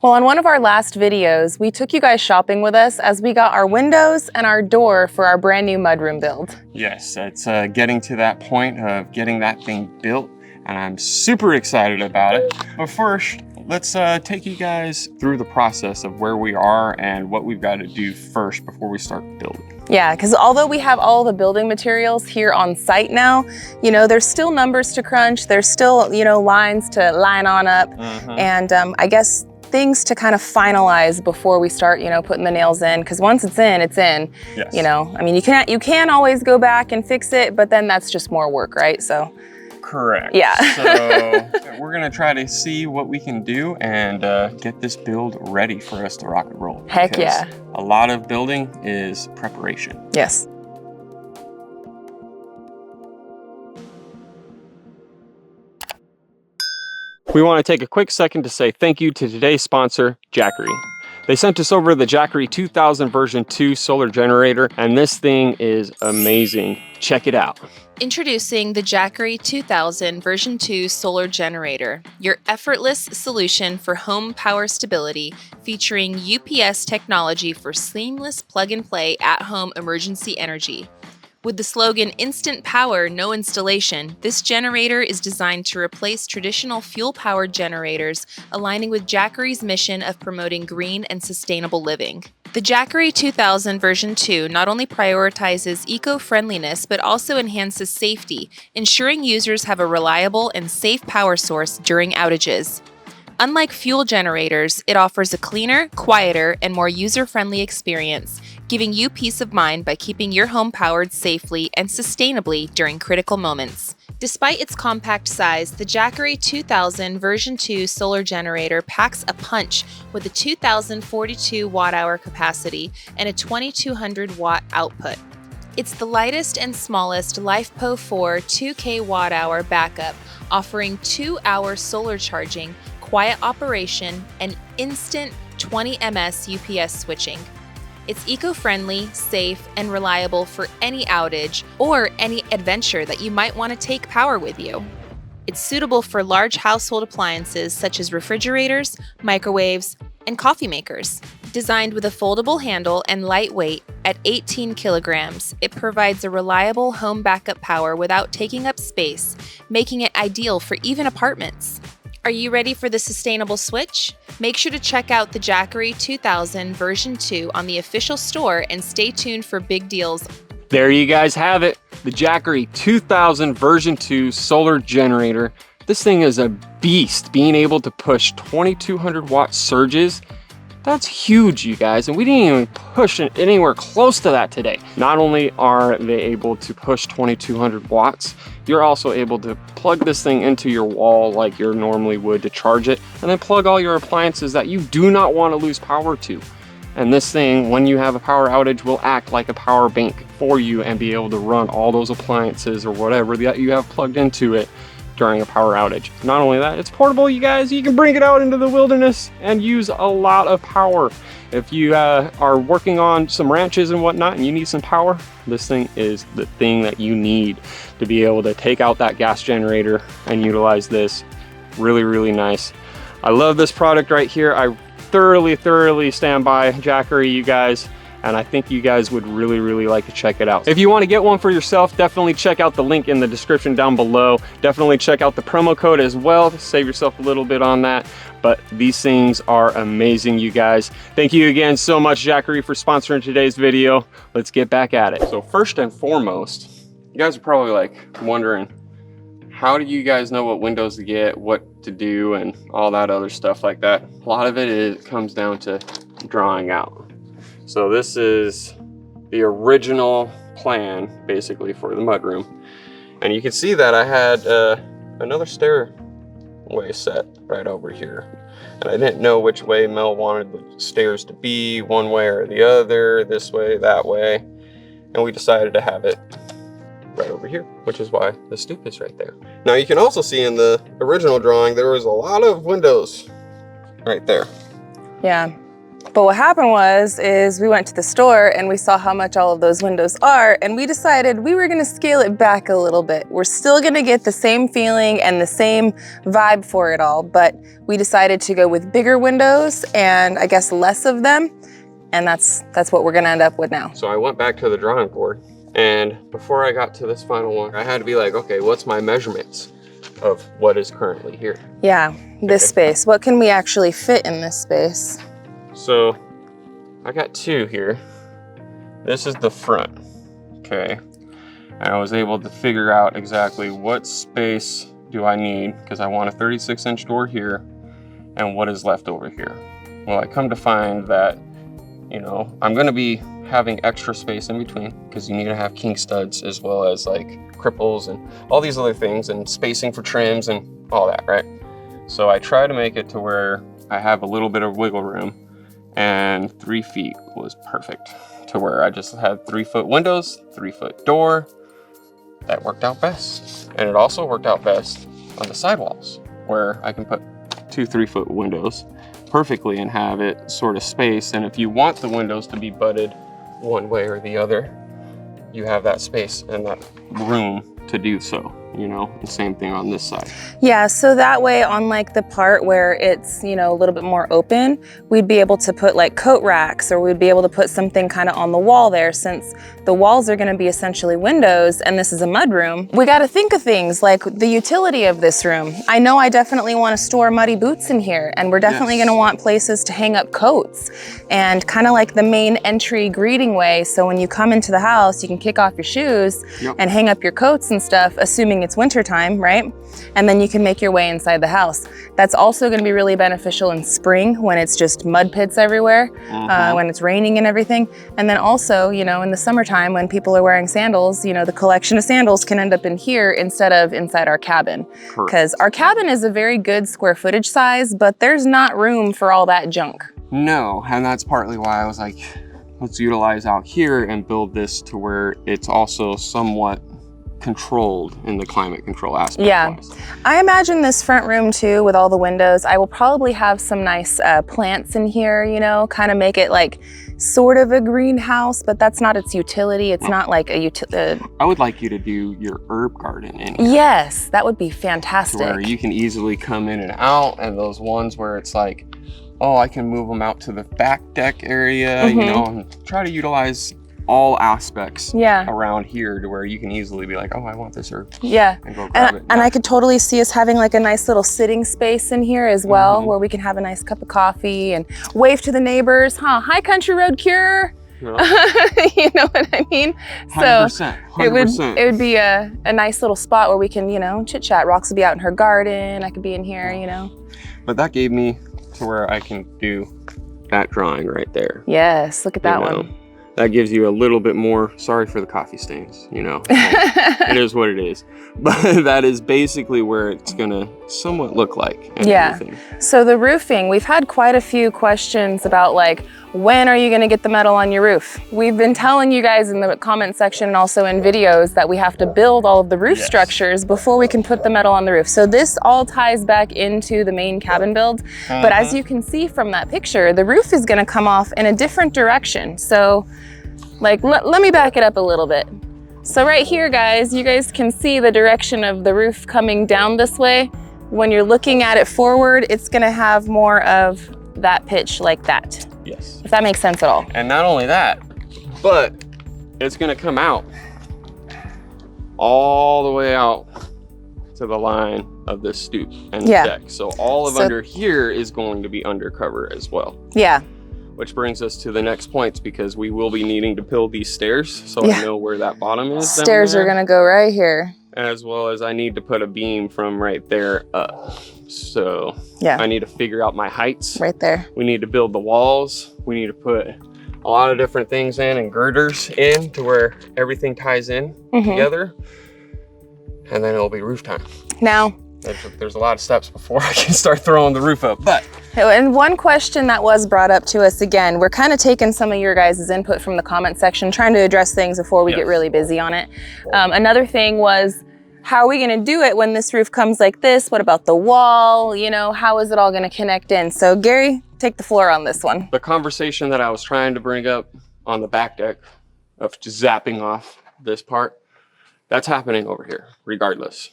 Well, on one of our last videos, we took you guys shopping with us as we got our windows and our door for our brand new mudroom build. Yes, it's getting to that point of getting that thing built, and I'm super excited about it. But first, let's take you guys through the process of where we are and what we've got to do first before we start building. Yeah, because although we have all the building materials here on site now, you know, there's still numbers to crunch, there's still, you know, lines to line on up, and I guess things to kind of finalize before we start, you know, putting the nails in, because once it's in, it's in. Yes. You know, I mean, you can always go back and fix it, but then that's just more work, right? So. Correct. Yeah. So we're gonna try to see what we can do and get this build ready for us to rock and roll. Heck yeah. A lot of building is preparation. Yes. We want to take a quick second to say thank you to today's sponsor, Jackery. They sent us over the Jackery 2000 version 2 solar generator, and this thing is amazing. Check it out. Introducing the Jackery 2000 version 2 solar generator, your effortless solution for home power stability, featuring UPS technology for seamless plug-and-play at-home emergency energy. With the slogan "Instant Power, No Installation," this generator is designed to replace traditional fuel-powered generators, aligning with Jackery's mission of promoting green and sustainable living. The Jackery 2000 version 2 not only prioritizes eco-friendliness but also enhances safety, ensuring users have a reliable and safe power source during outages. Unlike fuel generators, it offers a cleaner, quieter, and more user-friendly experience, giving you peace of mind by keeping your home powered safely and sustainably during critical moments. Despite its compact size, the Jackery 2000 version 2 solar generator packs a punch with a 2,042 watt-hour capacity and a 2,200 watt output. It's the lightest and smallest LiFePO 4 2K watt-hour backup, offering 2-hour solar charging, quiet operation, and instant 20 ms UPS switching. It's eco-friendly, safe, and reliable for any outage or any adventure that you might want to take power with you. It's suitable for large household appliances such as refrigerators, microwaves, and coffee makers. Designed with a foldable handle and lightweight at 18 kilograms, it provides a reliable home backup power without taking up space, making it ideal for even apartments. Are you ready for the sustainable switch? Make sure to check out the Jackery 2000 version 2 on the official store and stay tuned for big deals. There you guys have it, the Jackery 2000 version 2 solar generator. This thing is a beast, being able to push 2,200 watt surges. That's huge, you guys, and we didn't even push it anywhere close to that today. Not only are they able to push 2,200 watts, you're also able to plug this thing into your wall like you normally would to charge it, and then plug all your appliances that you do not want to lose power to. And this thing, when you have a power outage, will act like a power bank for you and be able to run all those appliances or whatever that you have plugged into it during a power outage. Not only that, it's portable, you guys. You can bring it out into the wilderness and use a lot of power. If you are working on some ranches and whatnot and you need some power, this thing is the thing that you need to be able to take out that gas generator and utilize this. Really, really nice. I love this product right here. I thoroughly stand by Jackery, you guys. And I think you guys would really like to check it out. If you want to get one for yourself, definitely check out the link in the description down below. Definitely check out the promo code as well to save yourself a little bit on that. But these things are amazing, you guys. Thank you again so much, Jackery, for sponsoring today's video. Let's get back at it. So first and foremost, you guys are probably like wondering, how do you guys know what windows to get, what to do, and all that other stuff like that? A lot of it comes down to drawing out. So this is the original plan, basically, for the mudroom. And you can see that I had another stairway set right over here. And I didn't know which way Mel wanted the stairs to be, one way or the other, this way, that way. And we decided to have it right over here, which is why the stoop is right there. Now you can also see in the original drawing, there was a lot of windows right there. Yeah. But what happened is we went to the store and we saw how much all of those windows are, and we decided we were gonna scale it back a little bit. We're still gonna get the same feeling and the same vibe for it all, but we decided to go with bigger windows and I guess less of them, and that's what we're gonna end up with now. So I went back to the drawing board, and before I got to this final one, I had to be like, okay, what's my measurements of what is currently here? Yeah, this space. What can we actually fit in this space? So I got two here. This is the front, okay? And I was able to figure out exactly what space do I need, because I want a 36-inch door here, and what is left over here. Well, I come to find that, you know, I'm gonna be having extra space in between, because you need to have king studs as well as like cripples and all these other things, and spacing for trims and all that, right? So I try to make it to where I have a little bit of wiggle room, and 3 feet was perfect, to where I just had 3-foot windows, 3-foot door. That worked out best. And it also worked out best on the sidewalls, where I can put 2 3-foot windows perfectly and have it sort of spaced. And if you want the windows to be butted one way or the other, you have that space and that room to do so, you know, the same thing on this side. Yeah, so that way on like the part where it's, you know, a little bit more open, we'd be able to put like coat racks, or we'd be able to put something kind of on the wall there, since the walls are going to be essentially windows and this is a mudroom. We got to think of things like the utility of this room. I know I definitely want to store muddy boots in here, and we're definitely going to want places to hang up coats, and kind of like the main entry greeting way. So when you come into the house, you can kick off your shoes and hang up your coats and stuff, assuming it's winter time, right? And then you can make your way inside the house. That's also going to be really beneficial in spring when it's just mud pits everywhere, when it's raining and everything. And then also, you know, in the summertime when people are wearing sandals, you know, the collection of sandals can end up in here instead of inside our cabin. Because our cabin is a very good square footage size, but there's not room for all that junk. No, and that's partly why I was like, let's utilize out here and build this to where it's also somewhat controlled in the climate control aspect. Yeah, I imagine this front room too, with all the windows, I will probably have some nice plants in here, you know, kind of make it like sort of a greenhouse, but that's not its utility. It's not like a utility. I would like you to do your herb garden in here. Yes, that would be fantastic. Where you can easily come in and out, and those ones where it's like, oh, I can move them out to the back deck area, you know, and try to utilize all aspects around here to where you can easily be like, oh, I want this herb. Yeah. And go grab it. And I could totally see us having like a nice little sitting space in here as well, where we can have a nice cup of coffee and wave to the neighbors. Hi, Country Road Cure. Yeah. You know what I mean? 100%, 100%. It would be a nice little spot where we can, you know, chit chat. Rox will be out in her garden. I could be in here, you know. But that gave me to where I can do that drawing right there. Yes, look at that one. That gives you a little bit more, sorry for the coffee stains, you know, it is what it is. But that is basically where it's gonna somewhat look like. Everything. So the roofing, we've had quite a few questions about like, when are you gonna get the metal on your roof? We've been telling you guys in the comment section and also in videos that we have to build all of the roof structures before we can put the metal on the roof. So this all ties back into the main cabin build. But as you can see from that picture, the roof is gonna come off in a different direction. So like, let me back it up a little bit. So right here, guys, you guys can see the direction of the roof coming down this way. When you're looking at it forward, it's gonna have more of that pitch like that. Yes. If that makes sense at all. And not only that, but it's gonna come out all the way out to the line of this stoop and the deck. So all of under here is going to be undercover as well. Yeah. Which brings us to the next points, because we will be needing to build these stairs, so I know where that bottom is. Stairs are gonna go right here. As well as I need to put a beam from right there up. So I need to figure out my heights. Right there. We need to build the walls. We need to put a lot of different things in and girders in to where everything ties in together. And then it'll be roof time. Now, there's a lot of steps before I can start throwing the roof up, but. And one question that was brought up to us, again, we're kind of taking some of your guys' input from the comment section, trying to address things before we get really busy on it. Another thing was, how are we gonna do it when this roof comes like this? What about the wall? You know, how is it all gonna connect in? So Gary, take the floor on this one. The conversation that I was trying to bring up on the back deck of just zapping off this part, that's happening over here, regardless.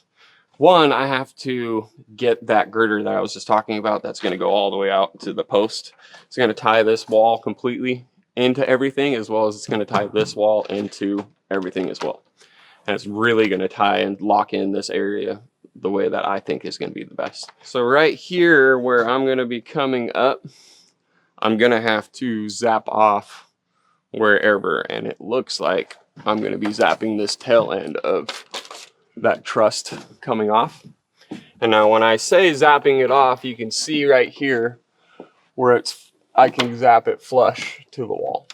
One, I have to get that girder that I was just talking about that's going to go all the way out to the post. It's going to tie this wall completely into everything, as well as it's going to tie this wall into everything as well. And it's really going to tie and lock in this area the way that I think is going to be the best. So right here where I'm going to be coming up, I'm going to have to zap off wherever, and it looks like I'm going to be zapping this tail end of that truss coming off. And now when I say zapping it off, you can see right here where I can zap it flush to the wall.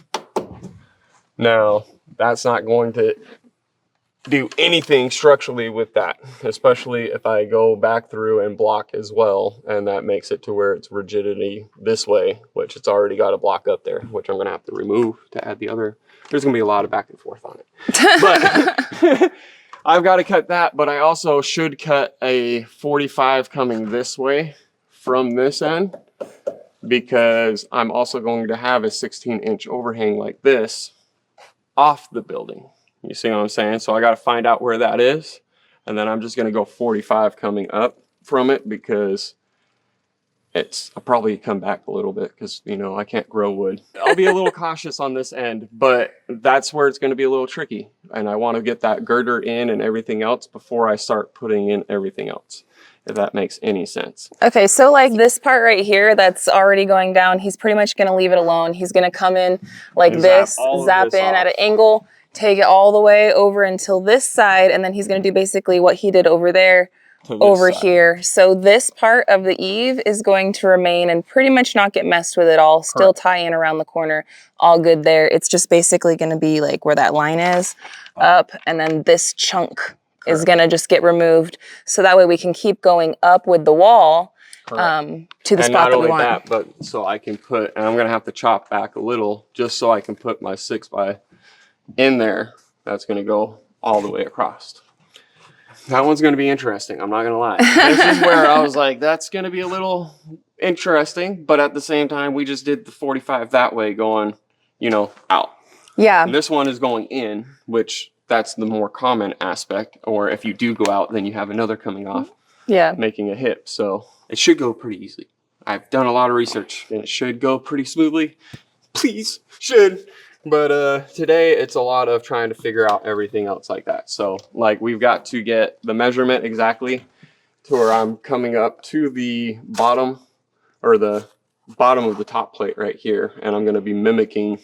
Now that's not going to do anything structurally with that, especially if I go back through and block as well, and that makes it to where it's rigidity this way, which it's already got a block up there, which I'm going to have to remove to add the other. There's going to be a lot of back and forth on it, but I've got to cut that. But I also should cut a 45 coming this way from this end, because I'm also going to have a 16-inch overhang like this off the building. You see what I'm saying? So I got to find out where that is. And then I'm just going to go 45 coming up from it, because I'll probably come back a little bit because, you know, I can't grow wood. I'll be a little cautious on this end, but that's where it's going to be a little tricky. And I want to get that girder in and everything else before I start putting in everything else, if that makes any sense. Okay, so like this part right here that's already going down, he's pretty much going to leave it alone. He's going to come in like this, zap in at an angle, take it all the way over until this side, and then he's going to do basically what he did over there over here. So this part of the eave is going to remain and pretty much not get messed with at all. Still tie in around the corner, all good there. It's just basically going to be like where that line is up, and then this chunk is going to just get removed. So that way we can keep going up with the wall to the spot that we want. That, but so I can put, and I'm going to have to chop back a little just so I can put my 6x in there. That's going to go all the way across. That one's going to be interesting. I'm not going to lie. This is where I was like, that's going to be a little interesting. But at the same time, we just did the 45 that way going, you know, out. Yeah. And this one is going in, which that's the more common aspect. Or if you do go out, then you have another coming off. Yeah. Making a hip. So it should go pretty easily. I've done a lot of research and it should go pretty smoothly. Please, should. But today it's a lot of trying to figure out everything else like that. So like we've got to get the measurement exactly to where I'm coming up to the bottom, or the bottom of the top plate right here. And I'm going to be mimicking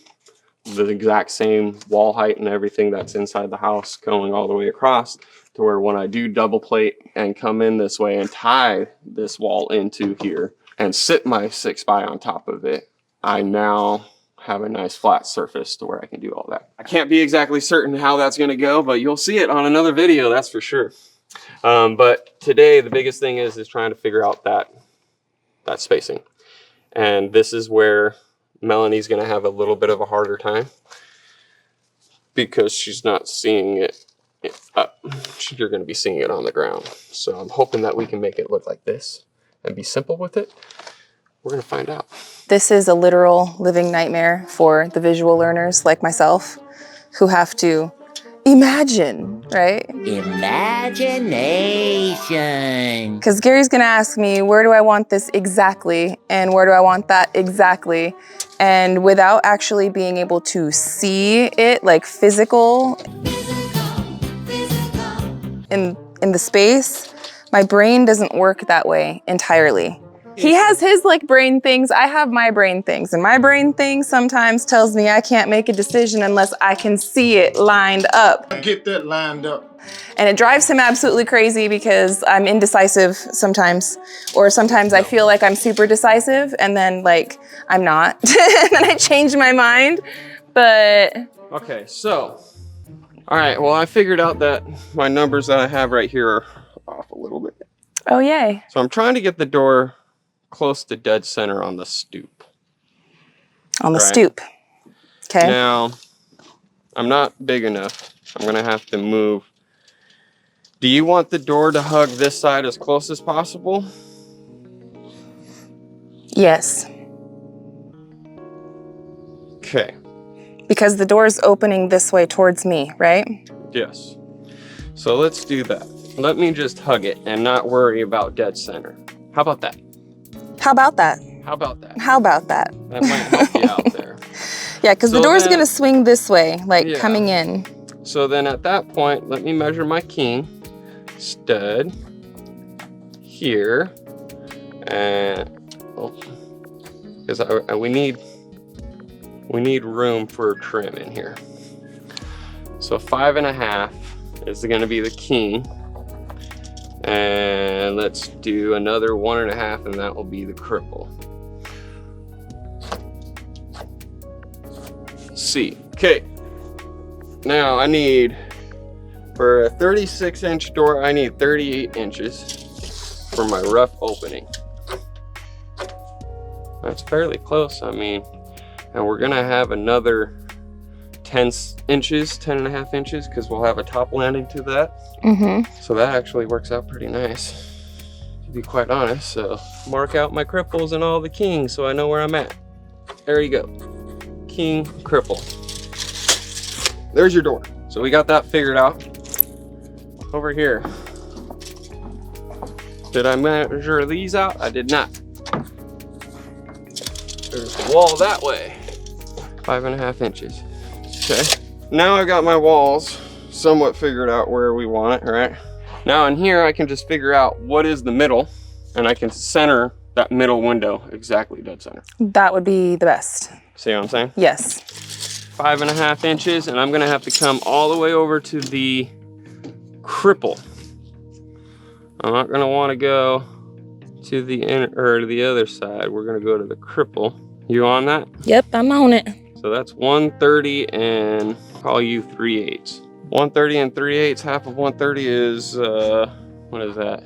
the exact same wall height and everything that's inside the house going all the way across, to where when I do double plate and come in this way and tie this wall into here and sit my 6x on top of it, I now have a nice flat surface to where I can do all that. I can't be exactly certain how that's going to go, but you'll see it on another video, that's for sure. But today the biggest thing is trying to figure out that spacing. And this is where Melanie's going to have a little bit of a harder time, because she's not seeing it up. You're going to be seeing it on the ground. So I'm hoping that we can make it look like this and be simple with it. We're going to find out. This is a literal living nightmare for the visual learners like myself, who have to imagine, right? Imagination. Because Gary's gonna ask me, where do I want this exactly? And where do I want that exactly? And without actually being able to see it, like physical in the space, my brain doesn't work that way entirely. He has his like brain things, I have my brain things, and my brain thing sometimes tells me I can't make a decision unless I can see it lined up. Get that lined up. And it drives him absolutely crazy because I'm indecisive sometimes, or sometimes I feel like I'm super decisive and then like I'm not, and then I change my mind, but. Okay, so, all right, well I figured out that my numbers that I have right here are off a little bit. Oh yay. So I'm trying to get the door close to dead center on the stoop. On the stoop. Okay. Now, I'm not big enough. I'm gonna have to move Do you want the door to hug this side as close as possible? Yes. Okay. Because the door's opening this way towards me, right? Yes. So let's do that. Let me just hug it and not worry about dead center. How about that? How about that? How about that? How about that? That might help you out there. Yeah, because So the door's then- gonna swing this way, like Yeah. coming in. So then at that point, let me measure my king stud here, and because we need room for trim in here. So 5.5 is going to be the king, and let's do another 1.5, and that will be the cripple. C. Okay. Now I need, for a 36-inch door, I need 38 inches for my rough opening. That's fairly close, I mean, and we're gonna have another 10 inches, 10.5 inches, because we'll have a top landing to that. Mm-hmm. So that actually works out pretty nice, to be quite honest. So mark out my cripples and all the kings so I know where I'm at. There you go. King, cripple. There's your door. So we got that figured out. Over here. Did I measure these out? I did not. There's the wall that way. 5.5 inches. Okay. Now I got my walls somewhat figured out where we want it, right? Now in here I can just figure out what is the middle, and I can center that middle window exactly dead center. That would be the best. See what I'm saying? Yes. 5.5 inches, and I'm gonna have to come all the way over to the cripple. I'm not gonna want to go to the inner or to the other side. We're gonna go to the cripple. You on that? Yep, I'm on it. So that's 130 and call you 3/8. 130 and 3/8. Half of 130 is what is that?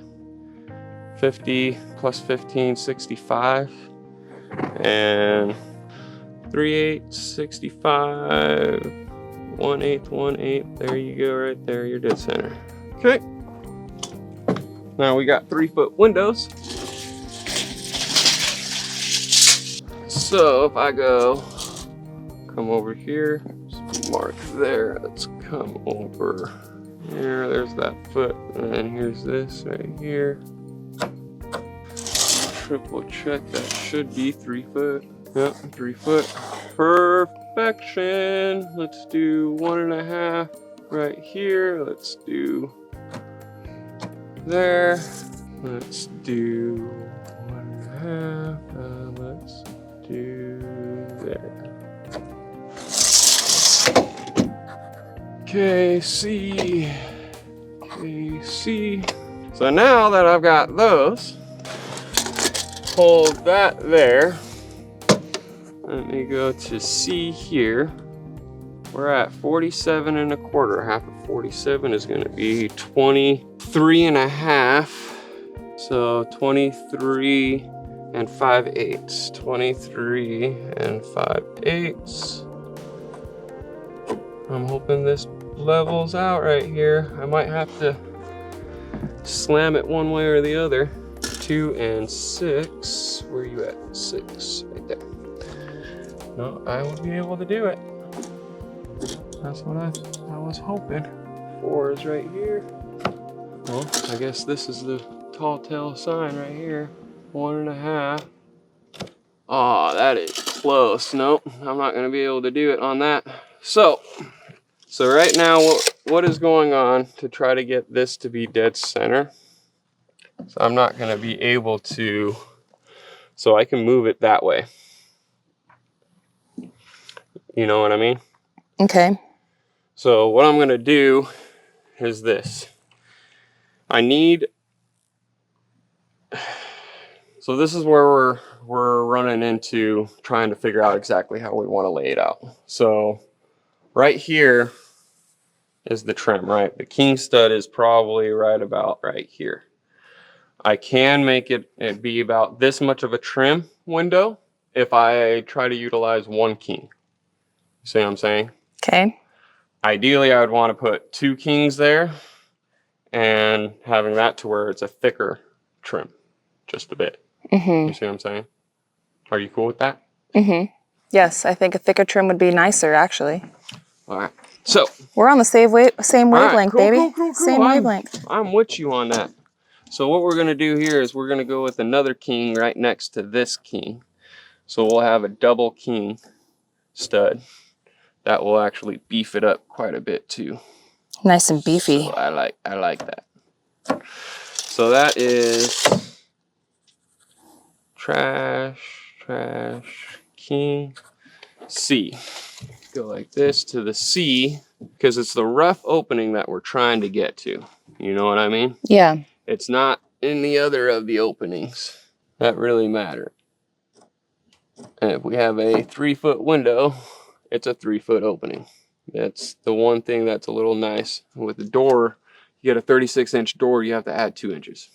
50 plus 15, 65, and 3/8, 65, 1/8, 1/8. There you go, right there. You're dead center. Okay. Now we got 3-foot windows. So if I come over here, mark there. Let's come over here. There's that foot, and then here's this right here. Triple check. That should be 3 foot. Yep, 3 foot. Perfection. Let's do 1.5 right here. Let's do there. Let's do 1.5. Let's do there. Okay, C. Okay, C. So now that I've got those, hold that there. Let me go to C here. We're at 47.25. Half of 47 is going to be 23.5. So 23 and 5/8. 23 and 5/8. I'm hoping this levels out right here. I might have to slam it one way or the other. 2 and 6. Where are you at? 6 right there. No, I will be able to do it. That's what I was hoping. 4 is right here. Well, I guess this is the tall tale sign right here. 1.5. Oh, that is close. Nope, I'm not gonna be able to do it on that. So right now, what is going on to try to get this to be dead center? So I'm not gonna be able to, so I can move it that way. You know what I mean? Okay. So what I'm gonna do is this. So this is where we're running into trying to figure out exactly how we want to lay it out. So right here is the trim, right? The king stud is probably right about right here. I can make it be about this much of a trim window if I try to utilize 1 king. See what I'm saying? Okay. Ideally, I would want to put 2 kings there and having that to where it's a thicker trim, just a bit. You see what I'm saying? Are you cool with that? Yes, I think a thicker trim would be nicer, actually. All right. So we're on the same wavelength, cool, baby. Cool. Same wavelength. I'm with you on that. So what we're gonna do here is we're gonna go with another king right next to this king. So we'll have a double king stud that will actually beef it up quite a bit too. Nice and beefy. So I like that. So that is trash, king, C. Go like this to the C, because it's the rough opening that we're trying to get to. You know what I mean? Yeah. It's not any other of the openings that really matter. And if we have a 3-foot window, it's a 3-foot opening. That's the one thing that's a little nice. With the door, you get a 36-inch door, you have to add 2 inches.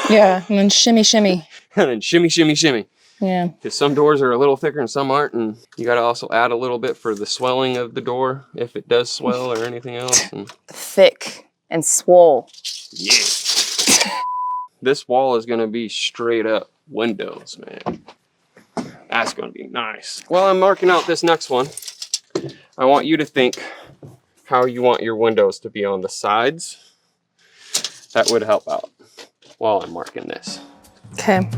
Yeah, and then shimmy, shimmy. And then shimmy, shimmy, shimmy. Yeah. Because some doors are a little thicker and some aren't, and you got to also add a little bit for the swelling of the door, if it does swell or anything else. And thick and swole. yeah. This wall is going to be straight up windows, man. That's going to be nice. While I'm marking out this next one, I want you to think how you want your windows to be on the sides. That would help out while I'm marking this. Okay.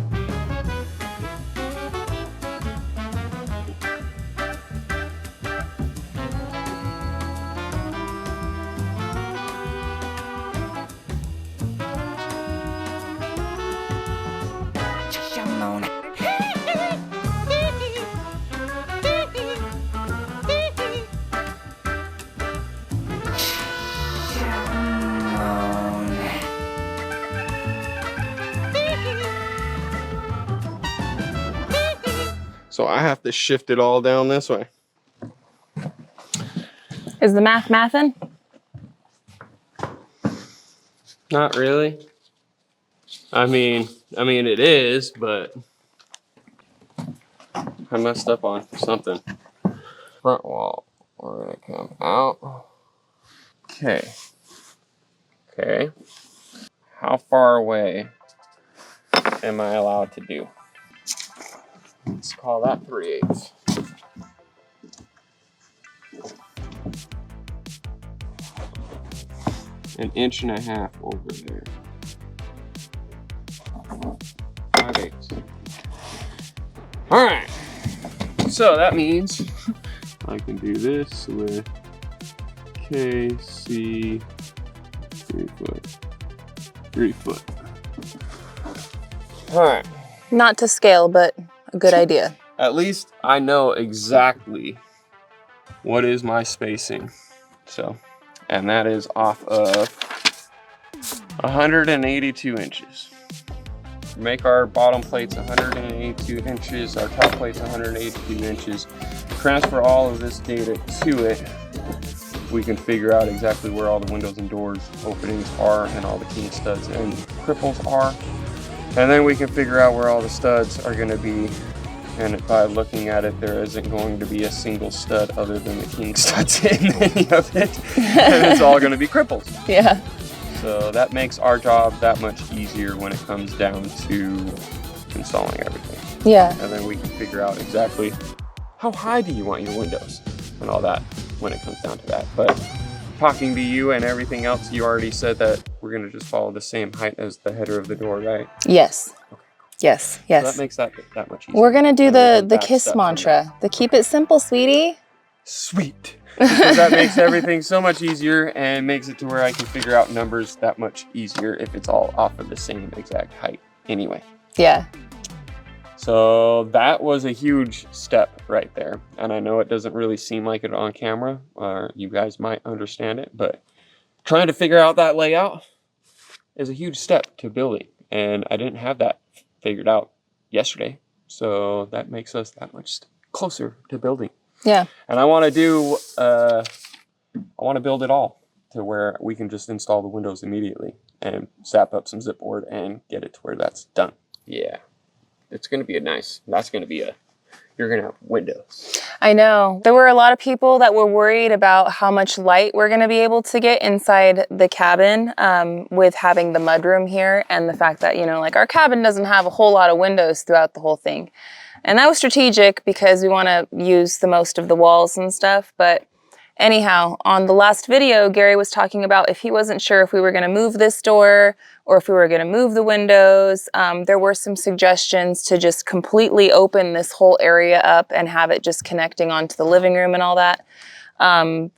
So I have to shift it all down this way. Is the math mathin'? Not really. I mean it is, but I messed up on something. Front wall, we're gonna come out. Okay. How far away am I allowed to do? Let's call that 3/8. An inch and a half over there. 5/8. All right. So that means I can do this with KC 3 foot. 3 foot. All right. Not to scale, but a good idea. At least I know exactly what is my spacing. So, and that is off of 182 inches. Make our bottom plates 182 inches, our top plates 182 inches. Transfer all of this data to it. We can figure out exactly where all the windows and doors openings are and all the king studs and cripples are. And then we can figure out where all the studs are going to be. And by looking at it, there isn't going to be a single stud other than the king studs in any of it. And it's all going to be cripples. Yeah. So that makes our job that much easier when it comes down to installing everything. Yeah. And then we can figure out exactly how high do you want your windows and all that when it comes down to that. But talking to you and everything else, you already said that we're going to just follow the same height as the header of the door, right? Yes. Okay. Yes. So Yes. that makes that much easier. We're gonna do the that KISS step mantra. The keep it simple, sweetie. Sweet. Because that makes everything so much easier and makes it to where I can figure out numbers that much easier if it's all off of the same exact height anyway. Yeah. So that was a huge step right there. And I know it doesn't really seem like it on camera, or you guys might understand it, but trying to figure out that layout is a huge step to building. And I didn't have that figured out yesterday. So that makes us that much closer to building. Yeah. And I want to build it all to where we can just install the windows immediately and zap up some zipboard and get it to where that's done. Yeah. It's going to be you're going to have windows. I know. There were a lot of people that were worried about how much light we're going to be able to get inside the cabin with having the mudroom here, and the fact that, you know, like our cabin doesn't have a whole lot of windows throughout the whole thing. And that was strategic because we want to use the most of the walls and stuff. But anyhow, on the last video, Gary was talking about if he wasn't sure if we were going to move this door or if we were going to move the windows. There were some suggestions to just completely open this whole area up and have it just connecting onto the living room and all that.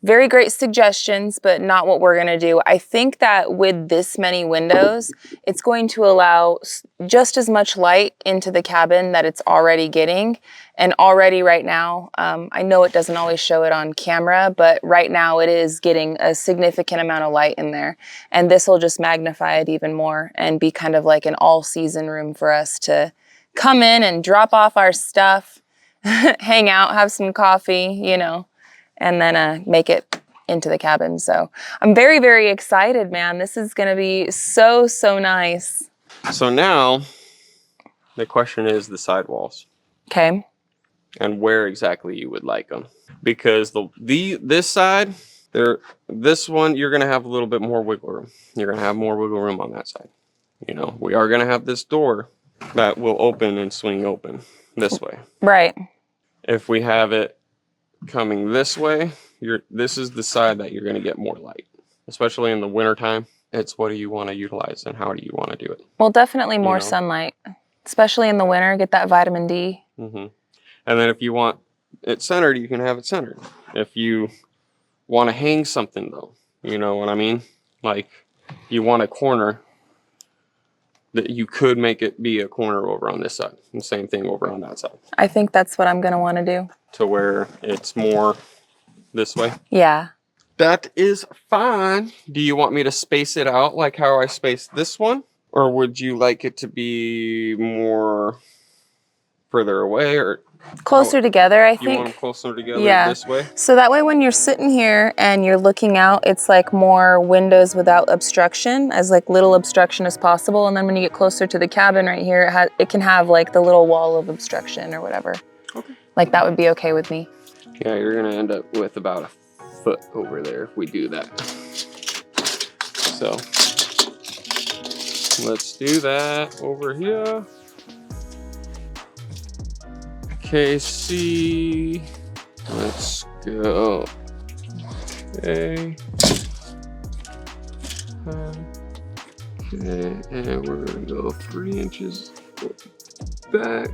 Very great suggestions, but not what we're going to do. I think that with this many windows, it's going to allow just as much light into the cabin that it's already getting. And already right now, I know it doesn't always show it on camera, but right now it is getting a significant amount of light in there. And this will just magnify it even more and be kind of like an all-season room for us to come in and drop off our stuff, hang out, have some coffee, you know, and then make it into the cabin. So I'm very, very excited, man. This is going to be so, so nice. So now the question is the sidewalls. Okay. And where exactly you would like them. Because this side, this one, you're going to have a little bit more wiggle room. You're going to have more wiggle room on that side. You know, we are going to have this door that will open and swing open this way. Right. If we have it coming this way, this is the side that you're going to get more light, especially in the wintertime. It's what do you want to utilize and how do you want to do it? Well, definitely more sunlight, especially in the winter. Get that vitamin D. Mm-hmm. And then if you want it centered, you can have it centered. If you want to hang something, though, you know what I mean? Like, if you want a corner, that you could make it be a corner over on this side. And same thing over on that side. I think that's what I'm going to want to do. To where it's more this way? Yeah. That is fine. Do you want me to space it out like how I spaced this one? Or would you like it to be more further away, or closer together, I think. You want them closer together this way? So that way when you're sitting here and you're looking out, it's like more windows without obstruction, as like little obstruction as possible. And then when you get closer to the cabin right here, it can have like the little wall of obstruction or whatever. Okay. Like that would be okay with me. Yeah, you're gonna end up with about a foot over there if we do that. So let's do that over here. KC, let's go. Okay. Okay, and we're gonna go 3 inches back.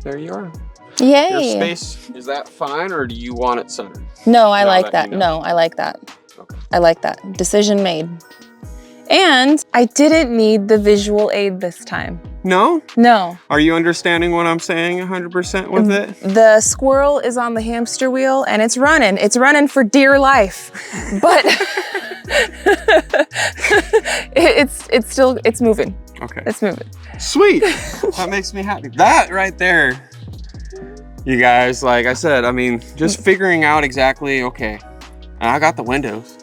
There you are. Yay! Your space, is that fine, or do you want it centered? No, I like that. No, I like that. Okay. I like that. Decision made. And I didn't need the visual aid this time. No? No. Are you understanding what I'm saying 100% with it? The squirrel is on the hamster wheel and it's running. It's running for dear life. But it's moving. Okay. It's moving. Sweet. That makes me happy. That right there, you guys, like I said, I mean, just figuring out exactly, okay, and I got the windows.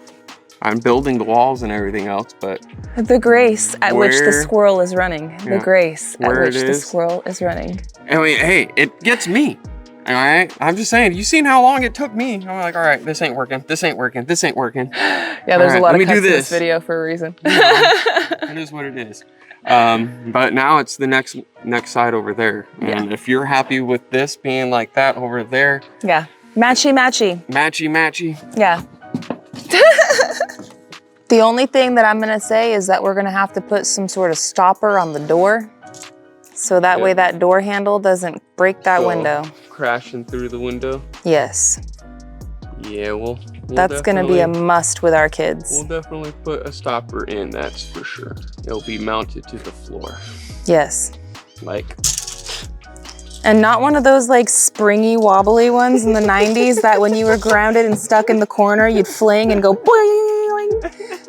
I'm building the walls and everything else, but the grace at which the squirrel is running. Yeah, the grace at which the squirrel is running. I mean, hey, it gets me. All right, I'm just saying. You seen how long it took me? I'm like, all right, this ain't working. This ain't working. This ain't working. Yeah, there's a lot of cuts in this video for a reason. It is what it is. But now it's the next side over there. And if you're happy with this being like that over there. Yeah, matchy matchy. Matchy matchy. Yeah. The only thing that I'm gonna say is that we're gonna have to put some sort of stopper on the door, so that way that door handle doesn't break that window. Crashing through the window? Yes. Yeah, we'll that's gonna be a must with our kids. We'll definitely put a stopper in, that's for sure. It'll be mounted to the floor. Yes. Like. And not one of those like springy wobbly ones in the 90s that when you were grounded and stuck in the corner, you'd fling and go boing.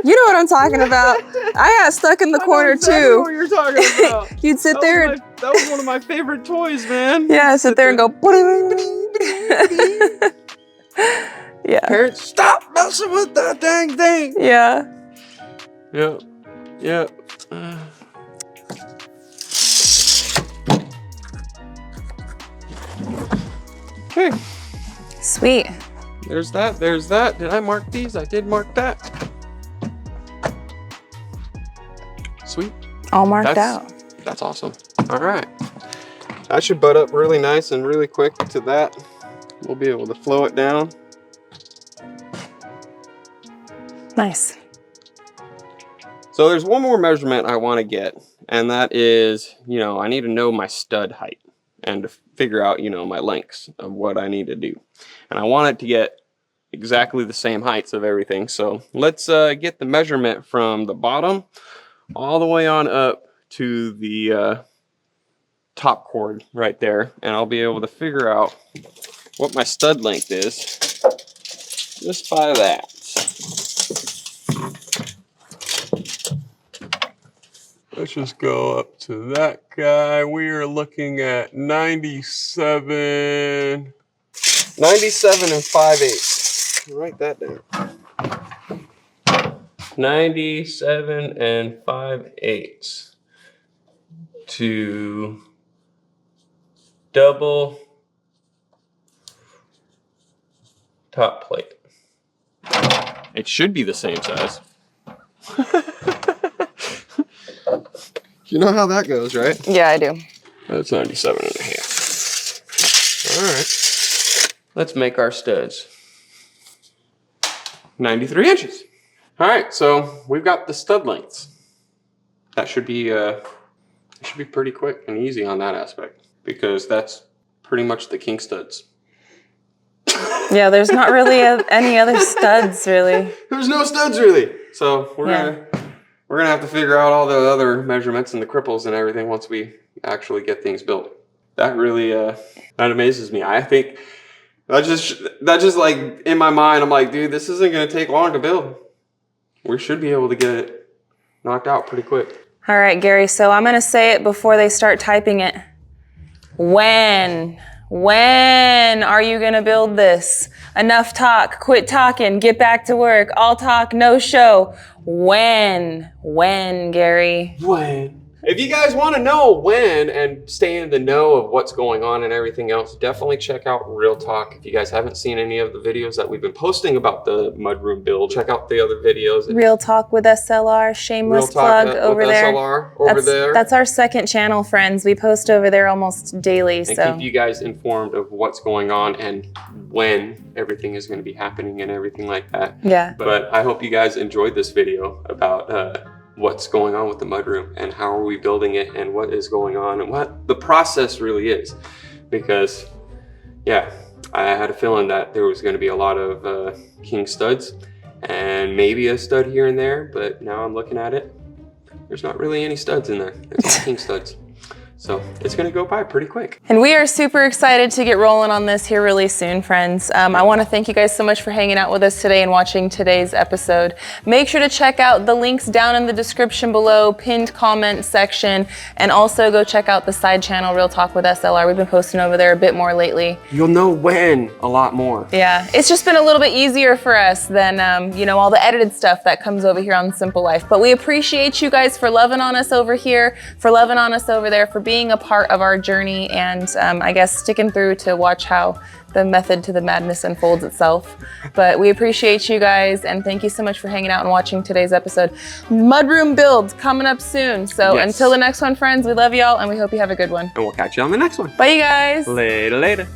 You know what I'm talking about. I got stuck in the corner too. What you're talking about. You'd sit there. That was one of my favorite toys, man. Yeah, sit there and go boing. Yeah. Parents, stop messing with that dang thing. Yeah. Yep. Yep. Okay. Sweet. There's that, there's that. Did I mark these? I did mark that. Sweet. All marked out. That's awesome. All right. That should butt up really nice and really quick to that. We'll be able to flow it down. Nice. So there's one more measurement I want to get, and that is, I need to know my stud height and to figure out, my lengths of what I need to do. And I want it to get exactly the same heights of everything. So let's get the measurement from the bottom all the way on up to the top cord right there, and I'll be able to figure out what my stud length is just by that. Let's just go up to that guy. We are looking at 97 and 5/8. Write that down. 97 and 5/8 to double top plate. It should be the same size. You know how that goes, right? Yeah, I do. That's 97 and a half. All right. Let's make our studs. 93 inches. All right, so we've got the stud lengths. That should be pretty quick and easy on that aspect, because that's pretty much the king studs. Yeah, there's not really any other studs, really. There's no studs, really. So we're gonna have to figure out all the other measurements and the cripples and everything once we actually get things built. That really that amazes me. I think that just like in my mind, I'm like, dude, this isn't gonna take long to build. We should be able to get it knocked out pretty quick. All right, Gary, so I'm gonna say it before they start typing it. When are you gonna build this? Enough talk, quit talking, get back to work. All talk, no show. When, Gary? When? If you guys want to know when and stay in the know of what's going on and everything else, definitely check out Real Talk. If you guys haven't seen any of the videos that we've been posting about the mudroom build, check out the other videos. Real Talk with SLR, shameless plug over there. SLR over there. That's our second channel, friends. We post over there almost daily. And so keep you guys informed of what's going on and when everything is going to be happening and everything like that. Yeah. But I hope you guys enjoyed this video about what's going on with the mudroom and how are we building it and what is going on and what the process really is. Because yeah, I had a feeling that there was going to be a lot of king studs and maybe a stud here and there, but now I'm looking at it, there's not really any studs in there. It's all king studs. So it's gonna go by pretty quick. And we are super excited to get rolling on this here really soon, friends. I wanna thank you guys so much for hanging out with us today and watching today's episode. Make sure to check out the links down in the description below, pinned comment section, and also go check out the side channel, Real Talk with SLR. We've been posting over there a bit more lately. You'll know when a lot more. Yeah, it's just been a little bit easier for us than, all the edited stuff that comes over here on Simple Life. But we appreciate you guys for loving on us over here, for loving on us over there, for being a part of our journey, and I guess sticking through to watch how the method to the madness unfolds itself. But we appreciate you guys, and thank you so much for hanging out and watching today's episode. Mudroom builds coming up soon. So yes. Until the next one, friends, we love y'all, and we hope you have a good one. And we'll catch you on the next one. Bye, you guys. Later.